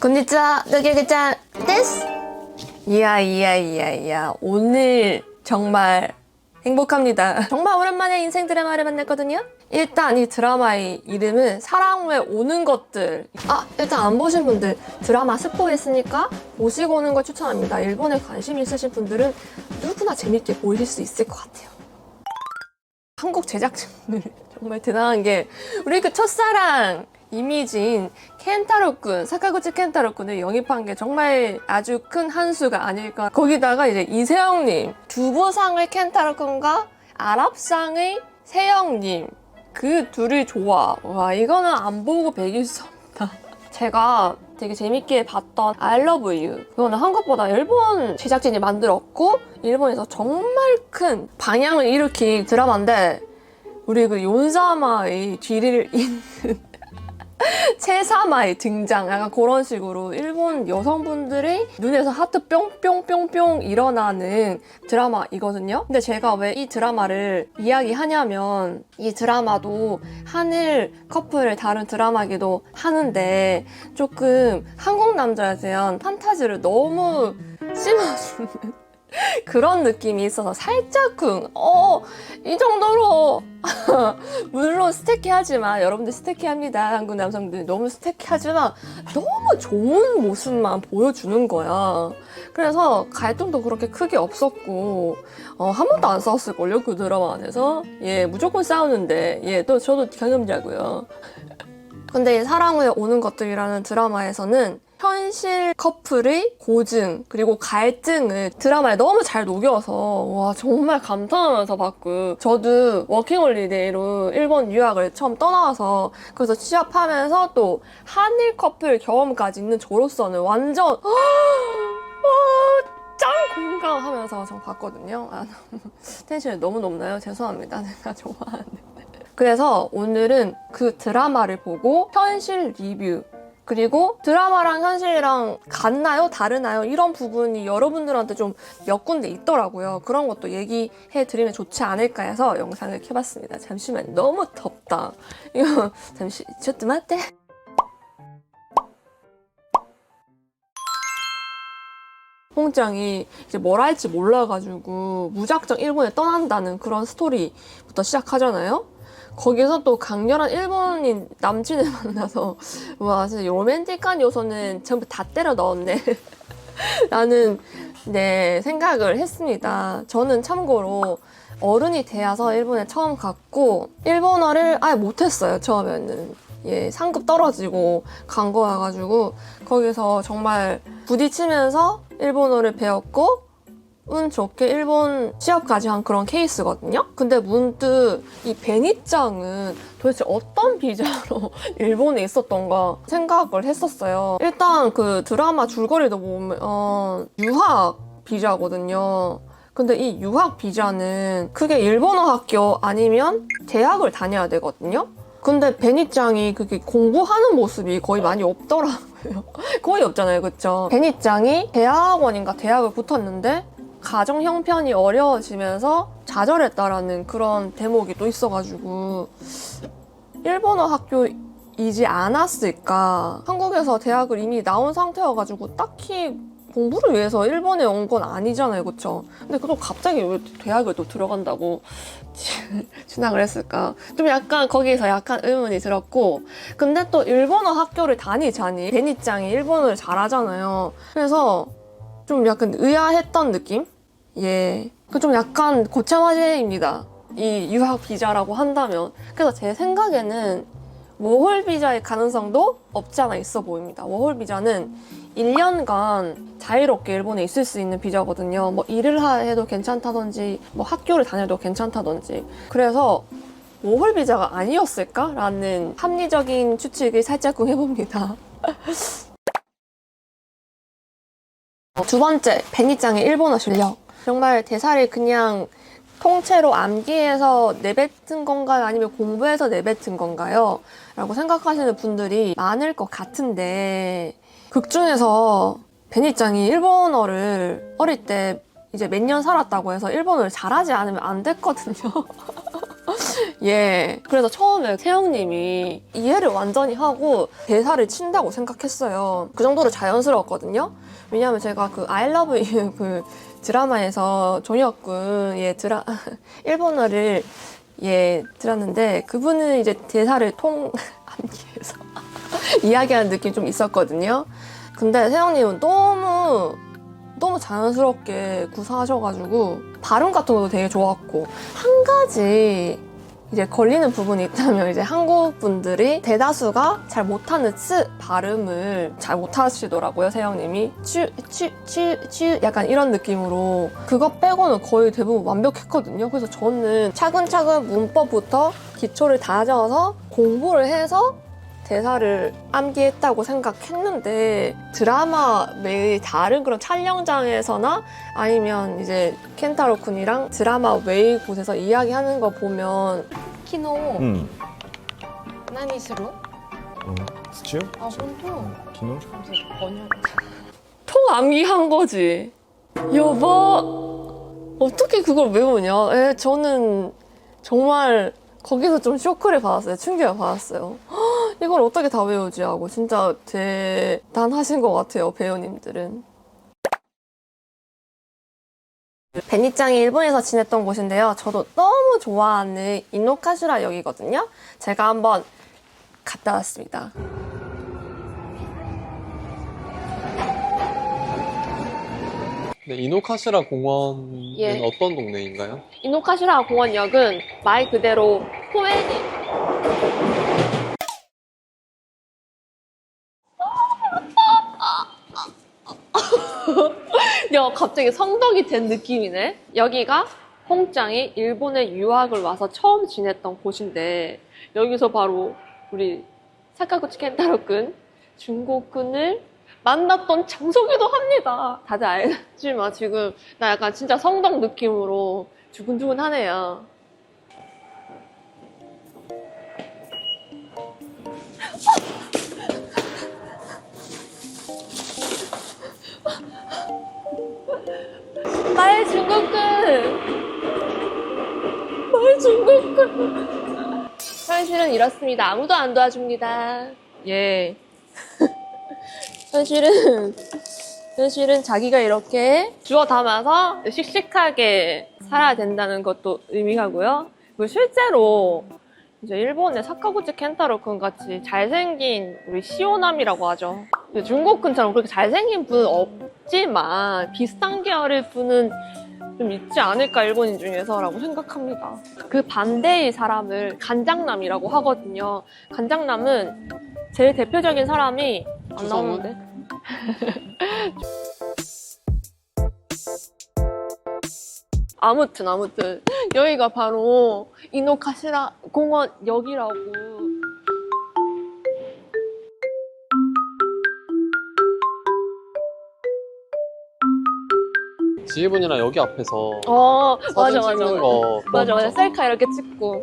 건니치와 노기그짱 데스. 이야 오늘 정말 행복합니다. 정말 오랜만에 인생 드라마를 만났거든요. 일단 이 드라마의 이름은 사랑 후에 오는 것들. 일단 안 보신 분들 드라마 스포했으니까 보시고 오는 걸 추천합니다. 일본에 관심 있으신 분들은 누구나 재밌게 보실 수 있을 것 같아요. 한국 제작진들 정말 대단한 게 우리 그 첫사랑 이미지인 켄타로-군, 사카구치 켄타로-군을 영입한 게 정말 아주 큰 한 수가 아닐까. 거기다가 이제 이세영님, 두부상의 켄타로-군과 아랍상의 세영님, 그 둘이 좋아. 와, 이거는 안 보고 배길 수 없다. 제가 되게 재밌게 봤던 I Love You, 그거는 한국보다 일본 제작진이 만들었고 일본에서 정말 큰 방향을 일으킨 드라마인데, 우리 그 윤사마의 뒤를 잇는 채사마의 등장, 약간 그런 식으로 일본 여성분들의 눈에서 하트 뿅뿅뿅뿅 일어나는 드라마이거든요. 근데 제가 왜 이 드라마를 이야기하냐면, 이 드라마도 한일 커플을 다룬 드라마이기도 하는데 조금 한국 남자에 대한 판타지를 너무 심어주는 그런 느낌이 있어서 살짝쿵 이 정도로 물론 스테키하지만, 여러분들 스테키합니다. 한국 남성들 너무 스테키하지만 너무 좋은 모습만 보여주는 거야. 그래서 갈등도 그렇게 크게 없었고 한 번도 안 싸웠을걸요, 그 드라마 안에서. 무조건 싸우는데 또 저도 경험자고요. 근데 이 사랑 후에 오는 것들이라는 드라마에서는 현실 커플의 고증 그리고 갈등을 드라마에 너무 잘 녹여서 와, 정말 감탄하면서 봤고, 저도 워킹홀리데이로 일본 유학을 처음 떠나와서 그래서 취업하면서 또 한일 커플 경험까지 있는 저로서는 완전 짱 공감하면서 저 봤거든요. 텐션이 너무 높나요? 죄송합니다. 내가 좋아하는데. 그래서 오늘은 그 드라마를 보고 현실 리뷰, 그리고 드라마랑 현실이랑 같나요? 다르나요? 이런 부분이 여러분들한테 좀 몇 군데 있더라고요. 그런 것도 얘기해 드리면 좋지 않을까 해서 영상을 켜봤습니다. 잠시만, 너무 덥다. 이거 잠시,ちょっと待って. 홍짱이 이제 뭘 할지 몰라가지고 무작정 일본에 떠난다는 그런 스토리부터 시작하잖아요. 거기서 또 강렬한 일본인 남친을 만나서 와, 진짜 로맨틱한 요소는 전부 다 때려 넣었네 라는 생각을 했습니다. 저는 참고로 어른이 되어서 일본에 처음 갔고 일본어를 아예 못했어요. 처음에는 상급 떨어지고 간 거여가지고 거기서 정말 부딪히면서 일본어를 배웠고 운 좋게 일본 취업까지 한 그런 케이스거든요. 근데 문득 이 베니짱은 도대체 어떤 비자로 일본에 있었던가 생각을 했었어요. 일단 그 드라마 줄거리도 보면 유학 비자거든요. 근데 이 유학 비자는 크게 일본어 학교 아니면 대학을 다녀야 되거든요. 근데 베니짱이 그게 공부하는 모습이 거의 많이 없더라고요. 거의 없잖아요, 그쵸? 베니짱이 대학원인가 대학을 붙었는데 가정 형편이 어려워지면서 좌절했다라는 그런 대목이 또 있어가지고 일본어 학교이지 않았을까. 한국에서 대학을 이미 나온 상태여가지고 딱히 공부를 위해서 일본에 온 건 아니잖아요, 그쵸? 근데 또 갑자기 왜 대학을 또 들어간다고 진학을 했을까? 좀 약간 거기서 약간 의문이 들었고, 근데 또 일본어 학교를 다니자니 베니짱이 일본어를 잘하잖아요. 그래서 좀 약간 의아했던 느낌? 좀 약간 고차원제입니다. 이 유학 비자라고 한다면. 그래서 제 생각에는 워홀 비자의 가능성도 없지 않아 있어 보입니다. 워홀 비자는 1년간 자유롭게 일본에 있을 수 있는 비자거든요. 뭐 일을 해도 괜찮다든지 뭐 학교를 다녀도 괜찮다든지. 그래서 워홀 비자가 아니었을까라는 합리적인 추측을 살짝 해봅니다. 두 번째, 베니짱의 일본어 실력. 정말 대사를 그냥 통째로 암기해서 내뱉은 건가요? 아니면 공부해서 내뱉은 건가요? 라고 생각하시는 분들이 많을 것 같은데, 극 중에서 베니짱이 일본어를 어릴 때 이제 몇 년 살았다고 해서 일본어를 잘하지 않으면 안 됐거든요. 예. 그래서 처음에 태영님이 이해를 완전히 하고 대사를 친다고 생각했어요. 그 정도로 자연스러웠거든요. 왜냐하면 제가 그 I love you 그 드라마에서 종혁군의 일본어를 들었는데 그분은 이제 대사를 암기해서 이야기하는 느낌이 좀 있었거든요. 근데 태영님은 너무 자연스럽게 구사하셔가지고 발음 같은 것도 되게 좋았고 한 가지 이제 걸리는 부분이 있다면 이제 한국 분들이 대다수가 잘 못하는 츠 발음을 잘 못하시더라고요. 세영님이 치 약간 이런 느낌으로 그거 빼고는 거의 대부분 완벽했거든요. 그래서 저는 차근차근 문법부터 기초를 다져서 공부를 해서 대사를 암기했다고 생각했는데 드라마 매일 다른 그런 촬영장에서나 아니면 이제 켄타로 군이랑 드라마 외의 곳에서 이야기하는 거 보면 키노 나니する? 스치요? 아 본토 기노? 통 암기한 거지. 여보 어떻게 그걸 외우냐? 저는 정말 거기서 좀 쇼크를 받았어요. 충격을 받았어요. 이걸 어떻게 다 외우지 하고 진짜 대단하신 것 같아요. 배우님들은. 베니짱이 일본에서 지냈던 곳인데요. 저도 너무 좋아하는 이노카시라 역이거든요. 제가 한번 갔다 왔습니다. 네, 이노카시라 공원은 예. 어떤 동네인가요? 이노카시라 공원역은 말 그대로 포에니. 야, 갑자기 성덕이 된 느낌이네. 여기가 홍짱이 일본에 유학을 와서 처음 지냈던 곳인데 여기서 바로 우리 사카구치 켄타로-군, 준고-군을 만났던 장소기도 합니다. 다들 알지만 지금 나 약간 진짜 성덕 느낌으로 두근두근하네요. 나의 중국군! 나의 중국군! 현실은 이렇습니다. 아무도 안 도와줍니다. 예. 현실은 자기가 이렇게 주워 담아서 씩씩하게 살아야 된다는 것도 의미하고요. 그리고 실제로 이제 일본의 사카구치 켄타로-군 같이 잘생긴 우리 시오남이라고 하죠. 중국군처럼 그렇게 잘생긴 분은 없지만 비슷한 계열의 분은 좀 있지 않을까 일본인 중에서라고 생각합니다. 그 반대의 사람을 간장남이라고 하거든요. 간장남은 제일 대표적인 사람이 안 나오는데? 아무튼 여기가 바로 이노카시라 공원역이라고. 지혜분이랑 여기 앞에서 맞아. 사진 찍는 거 맞아. 셀카 이렇게 찍고.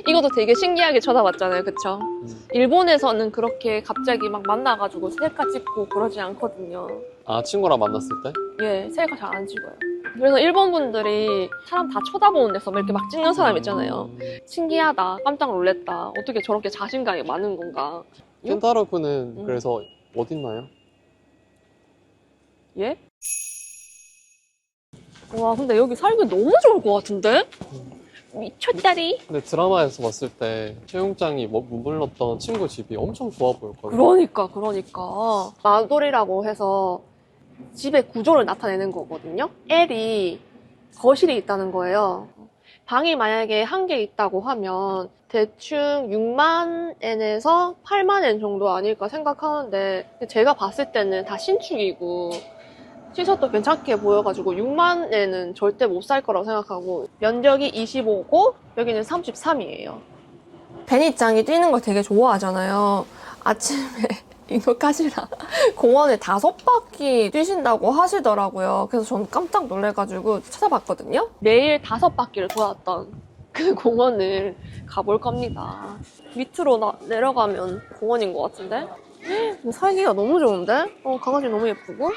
이것도 되게 신기하게 쳐다봤잖아요, 그쵸? 일본에서는 그렇게 갑자기 막 만나가지고 셀카 찍고 그러지 않거든요. 아, 친구랑 만났을 때? 예, 셀카 잘 안 찍어요. 그래서 일본 분들이 사람 다 쳐다보는 데서 이렇게 막 찍는 사람 있잖아요. 신기하다, 깜짝 놀랐다, 어떻게 저렇게 자신감이 많은 건가. 켄타로-군은 그래서 어딨나요? 예? 와, 근데 여기 살기 너무 좋을 것 같은데? 미쳤다리. 근데 드라마에서 봤을 때 최용장이 머물렀던 친구 집이 엄청 좋아 보였거든요. 그러니까 마돌이라고 해서 집의 구조를 나타내는 거거든요. L이 거실이 있다는 거예요. 방이 만약에 한 개 있다고 하면 대충 6만 엔에서 8만 엔 정도 아닐까 생각하는데 제가 봤을 때는 다 신축이고 시설도 괜찮게 보여가지고 6만 엔은 절대 못 살 거라고 생각하고 면적이 25고 여기는 33이에요. 베니짱이 뛰는 걸 되게 좋아하잖아요. 아침에 이노카시라 공원에 5바퀴 뛰신다고 하시더라고요. 그래서 저는 깜짝 놀래가지고 찾아봤거든요. 매일 5바퀴를 돌았던 그 공원을 가볼 겁니다. 밑으로 내려가면 공원인 것 같은데? 살기가 너무 좋은데? 강아지 너무 예쁘고?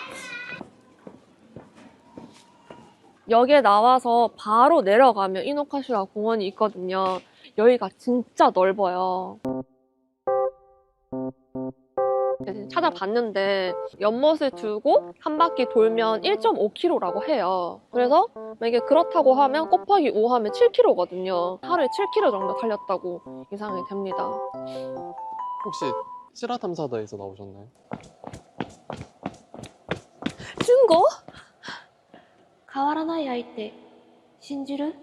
역에 나와서 바로 내려가면 이노카시라 공원이 있거든요. 여기가 진짜 넓어요. 찾아봤는데 연못을 두고 한 바퀴 돌면 1.5km라고 해요. 그래서 만약에 그렇다고 하면 곱하기 5 하면 7km거든요. 하루에 7km 정도 달렸다고 예상이 됩니다. 혹시 실화탐사다에서 나오셨나요? 준고? 変わらない相手信じる?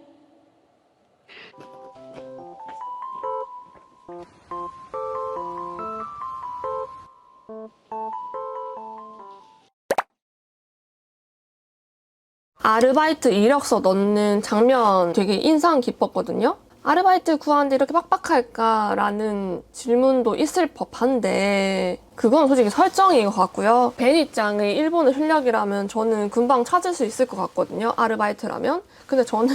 아르바이트 이력서 넣는 장면 되게 인상 깊었거든요. 아르바이트 구하는데 이렇게 빡빡할까라는 질문도 있을 법한데 그건 솔직히 설정인 것 같고요. 베니짱의 일본어 실력이라면 저는 금방 찾을 수 있을 것 같거든요. 아르바이트라면. 근데 저는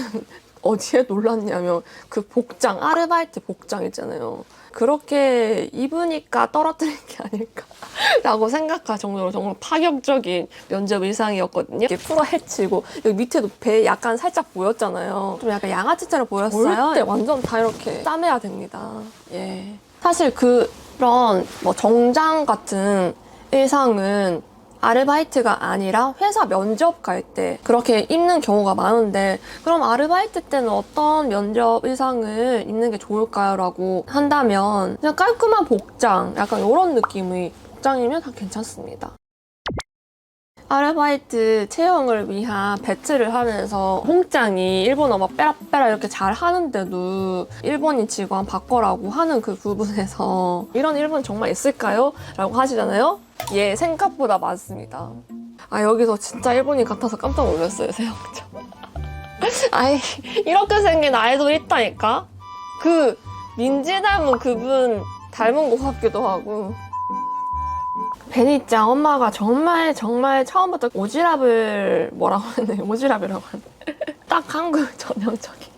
어디에 놀랐냐면 그 복장, 아르바이트 복장 있잖아요. 그렇게 입으니까 떨어뜨린 게 아닐까라고 생각할 정도로 정말 파격적인 면접 일상이었거든요. 이렇게 풀어 헤치고 여기 밑에도 배 약간 살짝 보였잖아요. 좀 약간 양아치처럼 보였어요. 올 때 완전 다 이렇게 싸매야 됩니다. 예. 사실 그런 뭐 정장 같은 일상은 아르바이트가 아니라 회사 면접 갈 때 그렇게 입는 경우가 많은데 그럼 아르바이트 때는 어떤 면접 의상을 입는 게 좋을까요? 라고 한다면 그냥 깔끔한 복장, 약간 이런 느낌의 복장이면 다 괜찮습니다. 아르바이트 채용을 위한 배틀을 하면서 홍짱이 일본어 막 빼라빼라 이렇게 잘 하는데도 일본인 직원 바꿔라고 하는 그 부분에서 이런 일본 정말 있을까요? 라고 하시잖아요. 예, 생각보다 많습니다. 아, 여기서 진짜 일본인 같아서 깜짝 놀랐어요, 세영장. 아이, 이렇게 생긴 아이돌 있다니까? 그 민지 닮은 그분 닮은 것 같기도 하고. 베니짱 엄마가 정말 처음부터 오지랖을 뭐라고 하네, 오지랖이라고 하네. 딱 한국 전형적인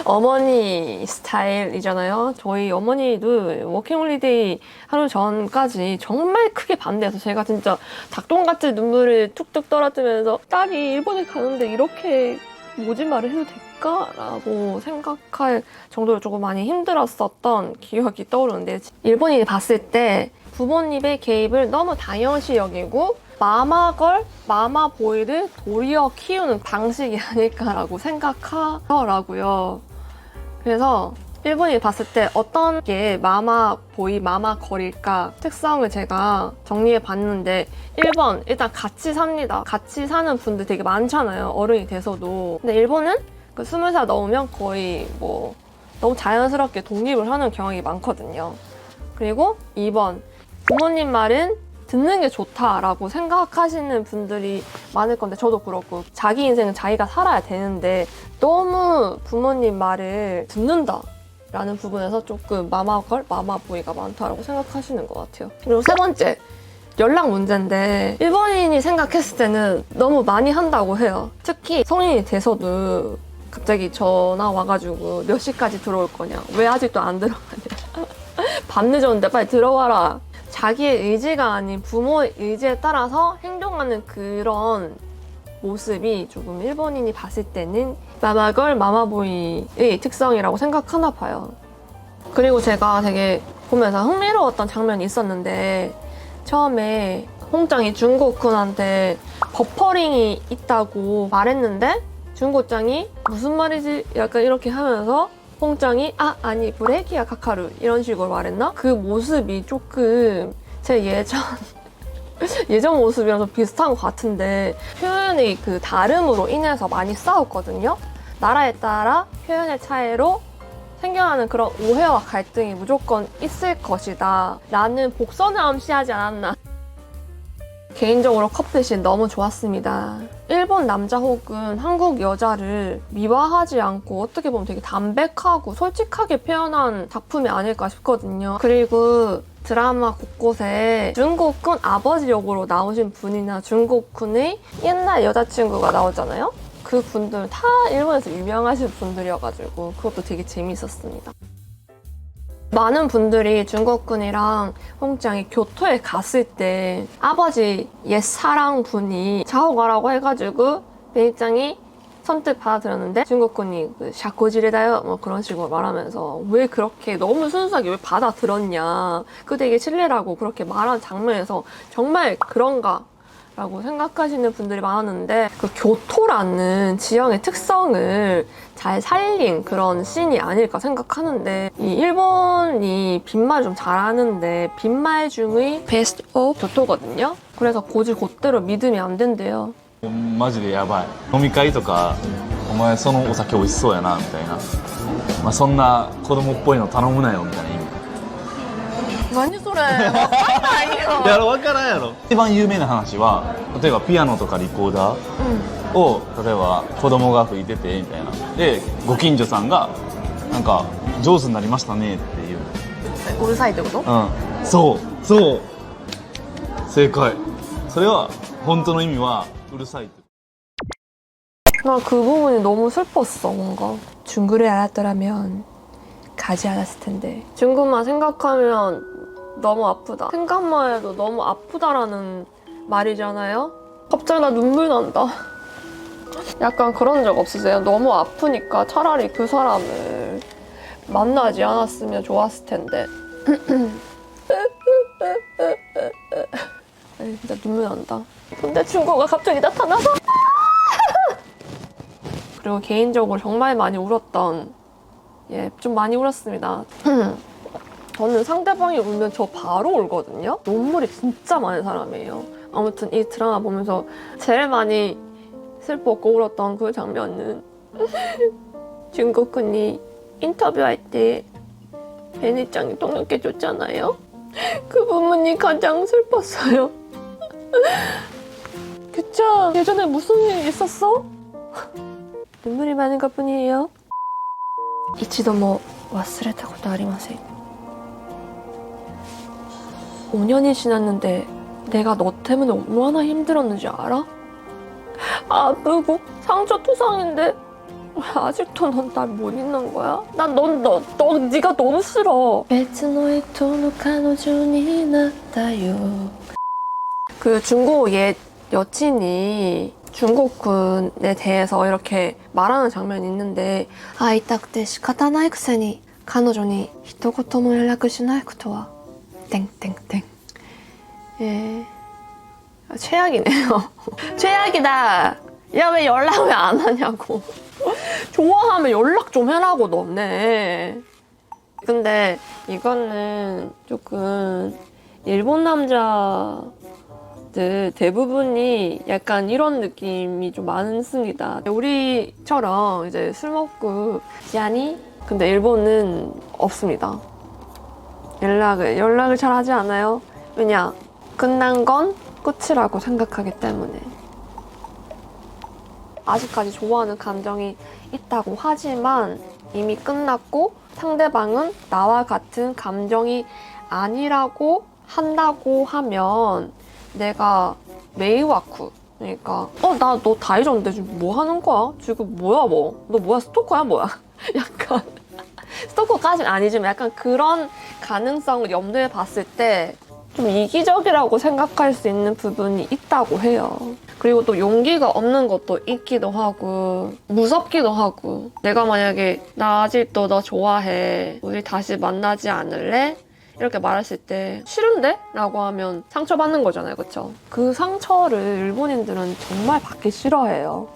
어머니 스타일이잖아요. 저희 어머니도 워킹홀리데이 하루 전까지 정말 크게 반대해서 제가 진짜 닭똥같은 눈물을 툭툭 떨어뜨면서 딸이 일본에 가는데 이렇게 모진말을 해도 될까? 라고 생각할 정도로 조금 많이 힘들었었던 기억이 떠오르는데 일본인이 봤을 때 부모님의 개입을 너무 당연시 여기고 마마걸, 마마보이를 도리어 키우는 방식이 아닐까라고 생각하더라고요. 그래서 일본인이 봤을 때 어떤 게 마마보이, 마마걸일까 특성을 제가 정리해 봤는데 1번, 일단 같이 삽니다. 같이 사는 분들 되게 많잖아요. 어른이 돼서도. 근데 일본은 그 20살 넘으면 거의 뭐 너무 자연스럽게 독립을 하는 경향이 많거든요. 그리고 2번, 부모님 말은 듣는 게 좋다라고 생각하시는 분들이 많을 건데 저도 그렇고 자기 인생은 자기가 살아야 되는데 너무 부모님 말을 듣는다라는 부분에서 조금 마마걸, 마마보이가 많다라고 생각하시는 것 같아요. 그리고 세 번째, 연락 문제인데 일본인이 생각했을 때는 너무 많이 한다고 해요. 특히 성인이 돼서도 갑자기 전화 와가지고 몇 시까지 들어올 거냐, 왜 아직도 안 들어가냐, 밤 늦었는데 빨리 들어와라. 자기의 의지가 아닌 부모의 의지에 따라서 행동하는 그런 모습이 조금 일본인이 봤을 때는 마마걸, 마마보이의 특성이라고 생각하나 봐요. 그리고 제가 되게 보면서 흥미로웠던 장면이 있었는데 처음에 홍짱이 준고쿤한테 버퍼링이 있다고 말했는데 준고짱이 무슨 말이지? 약간 이렇게 하면서 홍짱이 아니 브레이키야 카카루 이런 식으로 말했나? 그 모습이 조금 제 예전 모습이랑 좀 비슷한 것 같은데 표현의 그 다름으로 인해서 많이 싸웠거든요. 나라에 따라 표현의 차이로 생겨나는 그런 오해와 갈등이 무조건 있을 것이다 라는 복선을 암시하지 않았나. 개인적으로 커플씬 너무 좋았습니다. 일본 남자 혹은 한국 여자를 미화하지 않고 어떻게 보면 되게 담백하고 솔직하게 표현한 작품이 아닐까 싶거든요. 그리고 드라마 곳곳에 준고쿤 아버지 역으로 나오신 분이나 준고쿤의 옛날 여자친구가 나오잖아요. 그 분들 다 일본에서 유명하신 분들이어가지고 그것도 되게 재미있었습니다. 많은 분들이 준고쿤이랑 홍짱이 교토에 갔을 때 아버지 옛 사랑분이 자고 가라고 해가지고 베니짱이 선뜻 받아들였는데 중국군이 그 샤코지레다요 뭐 그런 식으로 말하면서 왜 그렇게 너무 순수하게 왜 받아들였냐, 그 되게 신뢰라고 그렇게 말하는 장면에서 정말 그런가 라고 생각하시는 분들이 많았는데, 그 교토라는 지형의 특성을 잘 살린 그런 씬이 아닐까 생각하는데, 이 일본이 빈말 좀 잘하는데 빈말 중의 베스트 오브 교토거든요. 그래서 곧대로 믿으면 안 된대요. マジでやばい。飲み会とかお前そのお酒美味しそうやなみたいな、まあ、そんな子供っぽいの頼むなよみたいな意味。 何それわかんないよ。やろ分からんやろ。一番有名な話は、例えばピアノとかリコーダーを例えば子供が吹いててみたいな、でご近所さんがなんか上手になりましたねっていう。うるさいってこと？うん、そうそう、正解。それは本当の意味はうるさいって。 나 그 부분이 너무 슬펐어. 뭔가 중국을 알았더라면 가지 않았을 텐데. 중국만 생각하면 너무 아프다. 생각만 해도 너무 아프다라는 말이잖아요. 갑자기 나 눈물 난다. 약간 그런 적 없으세요? 너무 아프니까 차라리 그 사람을 만나지 않았으면 좋았을 텐데. 아니, 진짜 눈물 난다. 근데 중국가 갑자기 나타나서 그리고 개인적으로 정말 많이 울었던, 좀 많이 울었습니다. 저는 상대방이 울면 저 바로 울거든요. 눈물이 진짜 많은 사람이에요. 아무튼 이 드라마 보면서 제일 많이 슬펐고 울었던 그 장면은 중국군이 인터뷰할 때 베니짱이 똥 늦게 줬잖아요. 그 부분이 가장 슬펐어요. 그쵸? 예전에 무슨 일 있었어? 눈물이 많은 것 뿐이에요. 一度も忘れたことありません. 5년이 지났는데 내가 너 때문에 얼마나 힘들었는지 알아? 아프고 상처투성인데 왜 아직도 넌 날 못 잊는 거야? 난 네가 너무 싫어. 別の人の彼女になったよ. 그 중국 옛 여친이 중국군에 대해서 이렇게 말하는 장면이 있는데, 会いたくて仕方ないくせに彼女に一言も連絡しないことは땡땡땡. 예, 최악이네요. 최악이다. 야, 왜 연락 왜 안 하냐고. 좋아하면 연락 좀 해라고 너네. 근데 이거는 조금 일본 남자들 대부분이 약간 이런 느낌이 좀 많습니다. 우리처럼 이제 술 먹고 지안이, 근데 일본은 없습니다. 연락을 잘 하지 않아요. 왜냐? 끝난 건 끝이라고 생각하기 때문에. 아직까지 좋아하는 감정이 있다고 하지만 이미 끝났고 상대방은 나와 같은 감정이 아니라고 한다고 하면 내가 메이와쿠, 그러니까 나 너 다 잊었는데 지금 뭐 하는 거야? 지금 뭐야 뭐? 너 뭐야, 스토커야 뭐야? 약간 스토커까지는 아니지만 약간 그런 가능성을 염두에 봤을 때 좀 이기적이라고 생각할 수 있는 부분이 있다고 해요. 그리고 또 용기가 없는 것도 있기도 하고 무섭기도 하고, 내가 만약에 나 아직도 너 좋아해, 우리 다시 만나지 않을래? 이렇게 말했을 때 싫은데? 라고 하면 상처받는 거잖아요, 그쵸? 그 상처를 일본인들은 정말 받기 싫어해요.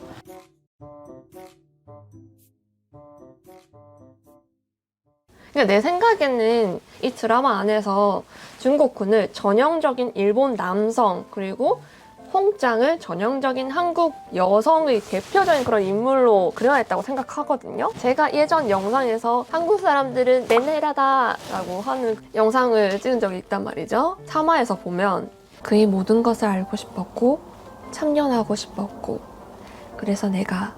그러니까 내 생각에는 이 드라마 안에서 중국군을 전형적인 일본 남성, 그리고 홍짱을 전형적인 한국 여성의 대표적인 그런 인물로 그려냈다고 생각하거든요. 제가 예전 영상에서 한국 사람들은 맨헤라다 라고 하는 영상을 찍은 적이 있단 말이죠. 3화에서 보면 그의 모든 것을 알고 싶었고 참견하고 싶었고, 그래서 내가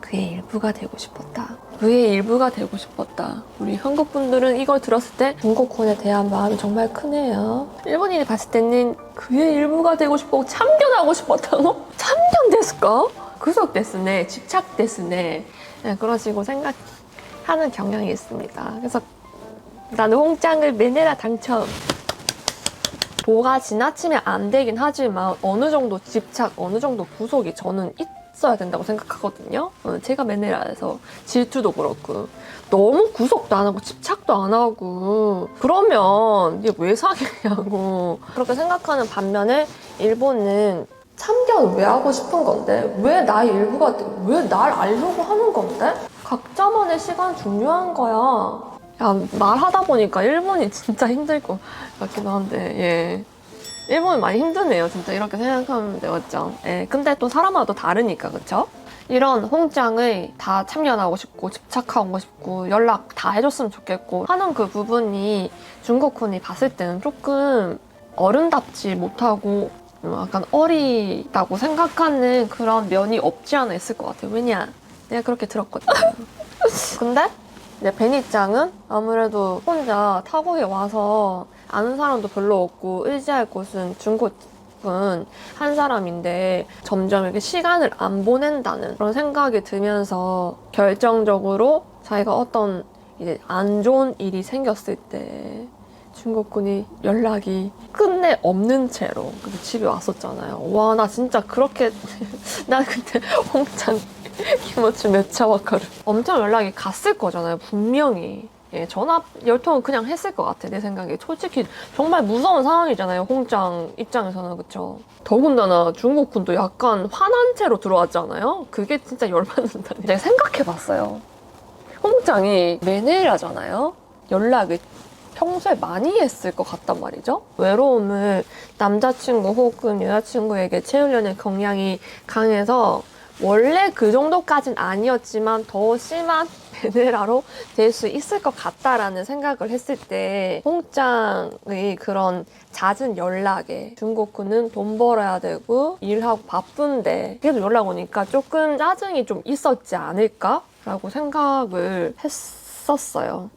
그의 일부가 되고 싶었다. 그의 일부가 되고 싶었다. 우리 한국 분들은 이걸 들었을 때 중국군에 대한 마음이 정말 크네요. 일본인이 봤을 때는 그의 일부가 되고 싶고 참견하고 싶었다고? 참견 됐을까? 구속 됐으네, 집착 됐으네. 네, 그런 식으로 생각하는 경향이 있습니다. 그래서 나는 홍짱을 맨해라 당첨. 뭐가 지나치면 안 되긴 하지만 어느 정도 집착, 어느 정도 구속이 저는 했어야 된다고 생각하거든요. 제가 맨날 질투도 그렇고 너무 구속도 안 하고 집착도 안 하고 그러면 이게 왜 사귀냐고 그렇게 생각하는 반면에 일본은 참견 왜 하고 싶은 건데? 왜 나의 일부가 왜 날 알려고 하는 건데? 각자만의 시간 중요한 거야. 야, 말하다 보니까 일본이 진짜 힘들 것 같기도 한데, 예. 일본이 많이 힘드네요. 진짜 이렇게 생각하면 되겠죠. 예. 근데 또 사람마다 다르니까, 그쵸? 이런 홍장을 다 참견하고 싶고, 집착하고 싶고, 연락 다 해줬으면 좋겠고 하는 그 부분이 중국군이 봤을 때는 조금 어른답지 못하고 약간 어리다고 생각하는 그런 면이 없지 않아 있을 것 같아요. 왜냐? 내가 그렇게 들었거든요. 근데 이제 베니짱은 아무래도 혼자 타국에 와서 아는 사람도 별로 없고 의지할 곳은 중국은 한 사람인데 점점 이렇게 시간을 안 보낸다는 그런 생각이 들면서 결정적으로 자기가 어떤 이제 안 좋은 일이 생겼을 때 중국군이 연락이 끝내 없는 채로 집에 왔었잖아요. 와, 나 진짜 그렇게 나 그때 홍장 기모치 몇차와카를 엄청 연락이 갔을 거잖아요. 분명히. 예, 전화 10통은 그냥 했을 것 같아, 내 생각에. 솔직히 정말 무서운 상황이잖아요, 홍장 입장에서는. 그쵸? 더군다나 중국군도 약간 화난 채로 들어왔잖아요. 그게 진짜 열받는다. 제가 생각해봤어요. 홍장이 매네라잖아요. 연락을 평소에 많이 했을 것 같단 말이죠. 외로움을 남자친구 혹은 여자친구에게 채우려는 경향이 강해서 원래 그 정도까진 아니었지만 더 심한 베네라로 될 수 있을 것 같다라는 생각을 했을 때 홍장의 그런 잦은 연락에 중국군은 돈 벌어야 되고 일하고 바쁜데 계속 연락 오니까 조금 짜증이 좀 있었지 않을까라고 생각을 했었어요.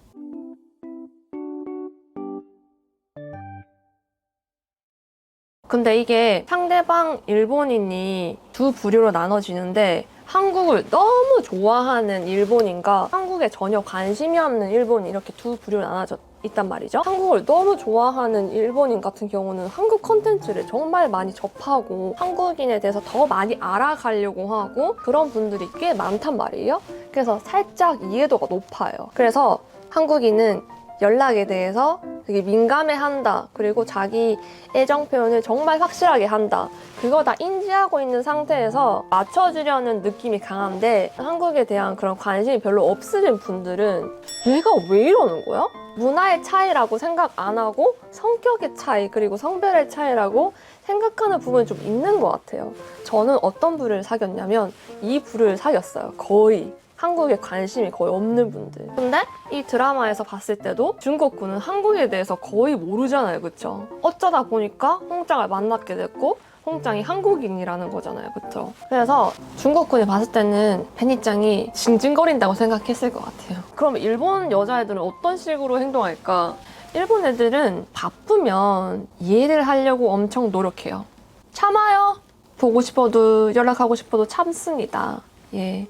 근데 이게 상대방 일본인이 두 부류로 나눠지는데 한국을 너무 좋아하는 일본인과 한국에 전혀 관심이 없는 일본인 이렇게 두 부류로 나눠져 있단 말이죠. 한국을 너무 좋아하는 일본인 같은 경우는 한국 콘텐츠를 정말 많이 접하고 한국인에 대해서 더 많이 알아가려고 하고 그런 분들이 꽤 많단 말이에요. 그래서 살짝 이해도가 높아요. 그래서 한국인은 연락에 대해서 되게 민감해한다. 그리고 자기 애정 표현을 정말 확실하게 한다. 그거 다 인지하고 있는 상태에서 맞춰주려는 느낌이 강한데 한국에 대한 그런 관심이 별로 없으신 분들은 얘가 왜 이러는 거야? 문화의 차이라고 생각 안 하고 성격의 차이 그리고 성별의 차이라고 생각하는 부분이 좀 있는 것 같아요. 저는 어떤 부류를 사귀었냐면 이 부류를 사귀었어요. 거의. 한국에 관심이 거의 없는 분들. 근데 이 드라마에서 봤을 때도 중국군은 한국에 대해서 거의 모르잖아요. 그쵸? 어쩌다 보니까 홍장을 만나게 됐고 홍장이 한국인이라는 거잖아요. 그쵸? 그래서 중국군이 봤을 때는 베니짱이 징징거린다고 생각했을 것 같아요. 그럼 일본 여자애들은 어떤 식으로 행동할까? 일본 애들은 바쁘면 이해를 하려고 엄청 노력해요. 참아요. 보고 싶어도 연락하고 싶어도 참습니다. 예.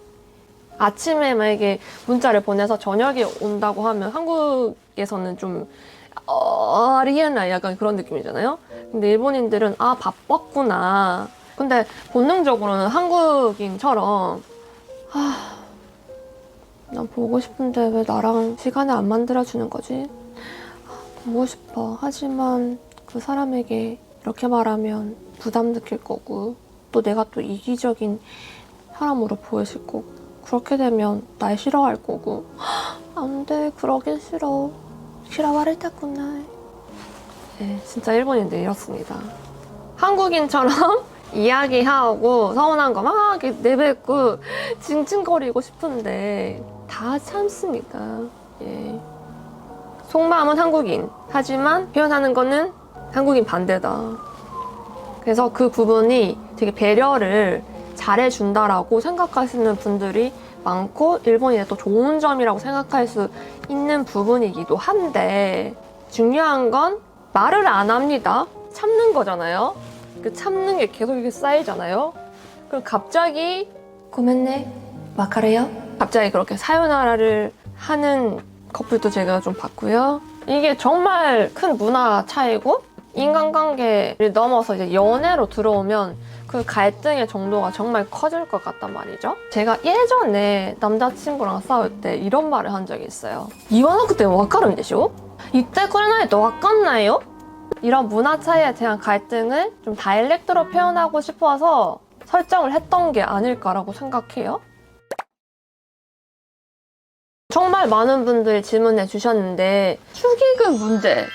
아침에 만약에 문자를 보내서 저녁에 온다고 하면 한국에서는 좀 아리에나 약간 그런 느낌이잖아요. 근데 일본인들은 아 바빴구나. 근데 본능적으로는 한국인처럼 난 보고 싶은데 왜 나랑 시간을 안 만들어주는 거지? 보고 싶어. 하지만 그 사람에게 이렇게 말하면 부담 느낄 거고 또 내가 또 이기적인 사람으로 보여질 거고 그렇게 되면 날 싫어할 거고 안 돼, 그러긴 싫어. 싫어하랬다구나. 네, 진짜 일본인들 이렇습니다. 한국인처럼 이야기하고 서운한 거 막 내뱉고 징징거리고 싶은데 다 참습니다. 예. 속마음은 한국인. 하지만 표현하는 거는 한국인 반대다. 그래서 그 부분이 되게 배려를 잘해준다라고 생각하시는 분들이 많고 일본인의 또 좋은 점이라고 생각할 수 있는 부분이기도 한데 중요한 건 말을 안 합니다. 참는 거잖아요. 그 참는 게 계속 이렇게 쌓이잖아요. 그럼 갑자기 고멘네 와카레요? 갑자기 그렇게 사요나라를 하는 커플도 제가 좀 봤고요. 이게 정말 큰 문화 차이고 인간관계를 넘어서 이제 연애로 들어오면 그 갈등의 정도가 정말 커질 것 같단 말이죠. 제가 예전에 남자친구랑 싸울 때 이런 말을 한 적이 있어요. 이와나쿠 때문에 와카른데쇼? 이때 그래나이도 와칸나요? 이런 문화 차이에 대한 갈등을 좀 다이렉트로 표현하고 싶어서 설정을 했던 게 아닐까라고 생각해요. 정말 많은 분들이 질문해 주셨는데 축의금 문제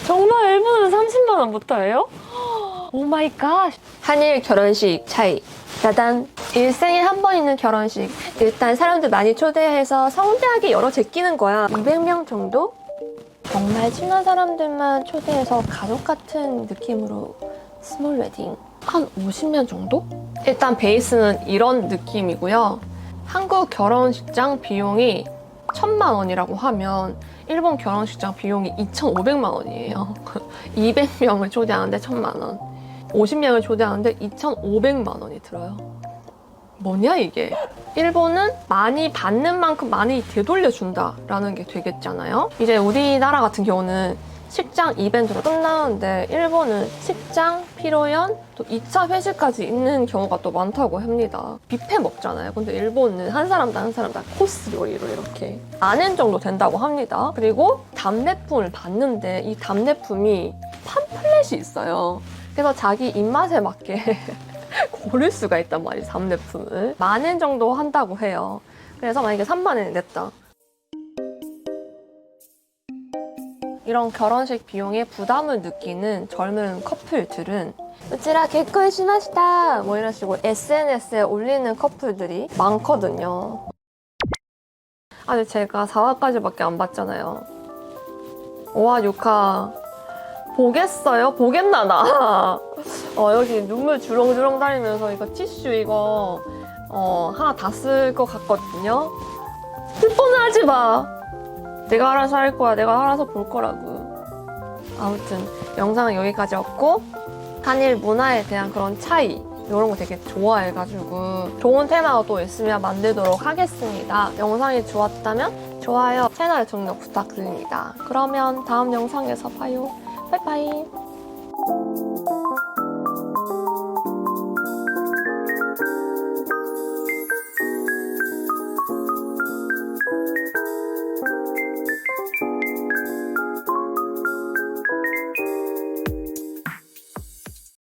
정말 일본은 30만 원부터예요? 오 마이 갓. 한일 결혼식 차이. 짜잔. 일생에 한 번 있는 결혼식. 일단 사람들 많이 초대해서 성대하게 열어 제끼는 거야. 200명 정도? 정말 친한 사람들만 초대해서 가족 같은 느낌으로 스몰 웨딩. 한 50명 정도? 일단 베이스는 이런 느낌이고요. 한국 결혼식장 비용이 1,000만 원이라고 하면 일본 결혼식장 비용이 2,500만 원이에요. 200명을 초대하는데 1,000만 원. 50명을 초대하는데 2,500만 원이 들어요. 뭐냐 이게? 일본은 많이 받는 만큼 많이 되돌려준다라는 게 되겠잖아요. 이제 우리나라 같은 경우는 식장 이벤트로 끝나는데 일본은 식장, 피로연, 또 2차 회식까지 있는 경우가 또 많다고 합니다. 뷔페 먹잖아요. 근데 일본은 한 사람당 한 사람당 코스 요리로 이렇게 만엔 정도 된다고 합니다. 그리고 답례품을 받는데 이 답례품이 팜플렛이 있어요. 그래서 자기 입맛에 맞게 고를 수가 있단 말이에요. 답례품을. 만엔 정도 한다고 해요. 그래서 만약에 3만 엔이 냈다. 이런 결혼식 비용에 부담을 느끼는 젊은 커플들은 우찌라 결혼시마시다 뭐 이런 식으로 SNS에 올리는 커플들이 많거든요. 아니 제가 4화까지밖에 안 봤잖아요. 5화, 6화 보겠어요? 보겠나 나? 여기 눈물 주렁주렁 다니면서 이거 티슈 이거 하나 다 쓸 것 같거든요. 스폰을 하지 마. 내가 알아서 할 거야. 내가 알아서 볼 거라고. 아무튼 영상은 여기까지였고 한일 문화에 대한 그런 차이 이런 거 되게 좋아해가지고 좋은 테마가 또 있으면 만들도록 하겠습니다. 영상이 좋았다면 좋아요, 채널 등록 부탁드립니다. 그러면 다음 영상에서 봐요. 빠이빠이.